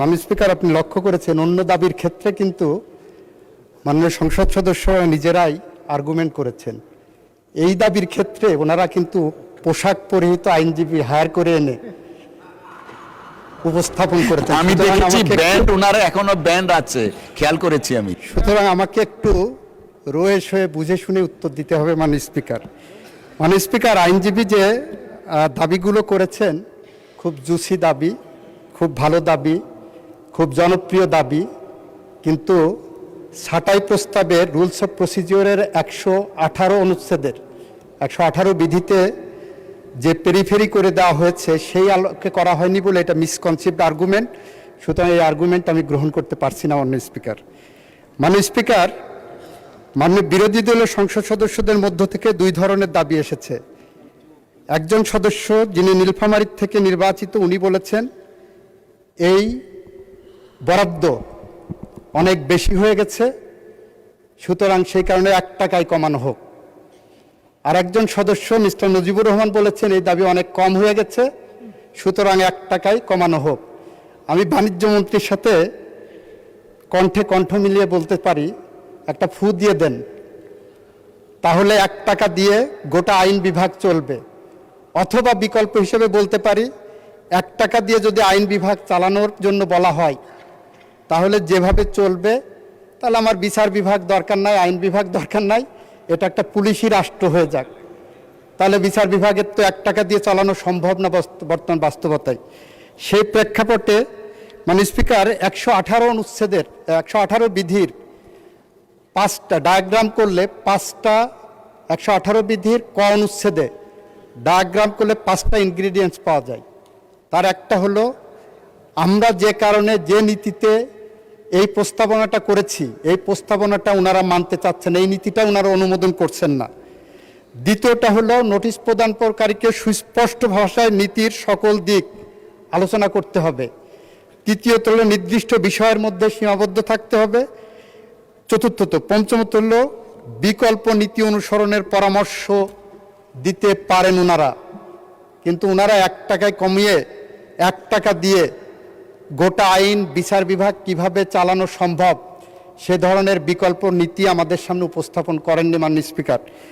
মাননীয় স্পিকার, আপনি লক্ষ্য করেছেন অন্য দাবির ক্ষেত্রে কিন্তু মাননীয় সংসদ সদস্যরা নিজেরাই আর্গুমেন্ট করেছেন। এই দাবির ক্ষেত্রে ওনারা কিন্তু পোশাক পরিহিত আইনজীবী হায়ার করে এনে উপস্থাপন করেছেন। আমি দেখেছি ব্যান্ড, ওনারা এখনো ব্যান্ড আছে, খেয়াল করেছি আমি। সুতরাং আমাকে একটু রোয়েশ হয়ে বুঝে শুনে উত্তর দিতে হবে মাননীয় স্পিকার। মাননীয় স্পিকার, আইনজীবী যে দাবিগুলো করেছেন খুব জুসি দাবি, খুব ভালো দাবি, খুব জনপ্রিয় দাবি, কিন্তু ছাঁটাই প্রস্তাবের রুলস অফ প্রসিজিওরের 118 অনুচ্ছেদের 118 বিধিতে যে পেরিফেরি করে দেওয়া হয়েছে সেই আলোকে করা হয়নি বলে এটা মিসকনসেপ্ট আর্গুমেন্ট। সুতরাং এই আর্গুমেন্ট আমি গ্রহণ করতে পারছি না মাননীয় স্পিকার। মাননীয় স্পিকার, মাননীয় বিরোধী দলের সংসদ সদস্যদের মধ্য থেকে দুই ধরনের দাবি এসেছে। একজন সদস্য যিনি নীলফামারী থেকে নির্বাচিত, উনি বলেছেন এই বরাদ্দ অনেক বেশি হয়ে গেছে, সুতরাং সেই কারণে 1 টাকায় কমানো হোক। আর একজন সদস্য মিস্টার নজিবুর রহমান বলেছেন এই দাবি অনেক কম হয়ে গেছে, সুতরাং 1 টাকায় কমানো হোক। আমি বাণিজ্য মন্ত্রীর সাথে কণ্ঠে কণ্ঠ মিলিয়ে বলতে পারি, একটা ফু দিয়ে দেন, তাহলে 1 টাকা দিয়ে গোটা আইন বিভাগ চলবে। অথবা বিকল্প হিসেবে বলতে পারি, 1 টাকা দিয়ে যদি আইন বিভাগ চালানোর জন্য বলা হয় তাহলে যেভাবে চলবে, তাহলে আমার বিচার বিভাগ দরকার নাই, আইন বিভাগ দরকার নাই, এটা একটা পুলিশি রাষ্ট্র হয়ে যাক। তাহলে বিচার বিভাগের তো 1 টাকা দিয়ে চালানো সম্ভব না বর্তমান বাস্তবতায়। সেই প্রেক্ষাপটে মাননীয় স্পিকার 118 অনুচ্ছেদের 118 বিধির 5টা ডায়াগ্রাম করলে 5টা 118 বিধির ক অনুচ্ছেদে ডায়াগ্রাম করলে 5টা ইনগ্রিডিয়েন্টস পাওয়া যায়। তার একটা হলো আমরা যে কারণে যে নীতিতে এই প্রস্তাবনাটা করেছি এই প্রস্তাবনাটা ওনারা মানতে চাচ্ছেন, এই নীতিটা ওনারা অনুমোদন করছেন না। দ্বিতীয়টা হলো নোটিশ প্রদানকারীকে সুস্পষ্ট ভাষায় নীতির সকল দিক আলোচনা করতে হবে। তৃতীয়ত হলো নির্দিষ্ট বিষয়ের মধ্যে সীমাবদ্ধ থাকতে হবে। চতুর্থত পঞ্চমত হলো বিকল্প নীতি অনুসরণের পরামর্শ দিতে পারেন ওনারা, কিন্তু ওনারা 1 টাকায় কমিয়ে 1 টাকা দিয়ে গোটা আইন বিচার বিভাগ কিভাবে চালানো সম্ভব সে ধরনের বিকল্প নীতি আমাদের সামনে উপস্থাপন করেননি মাননীয় স্পিকার।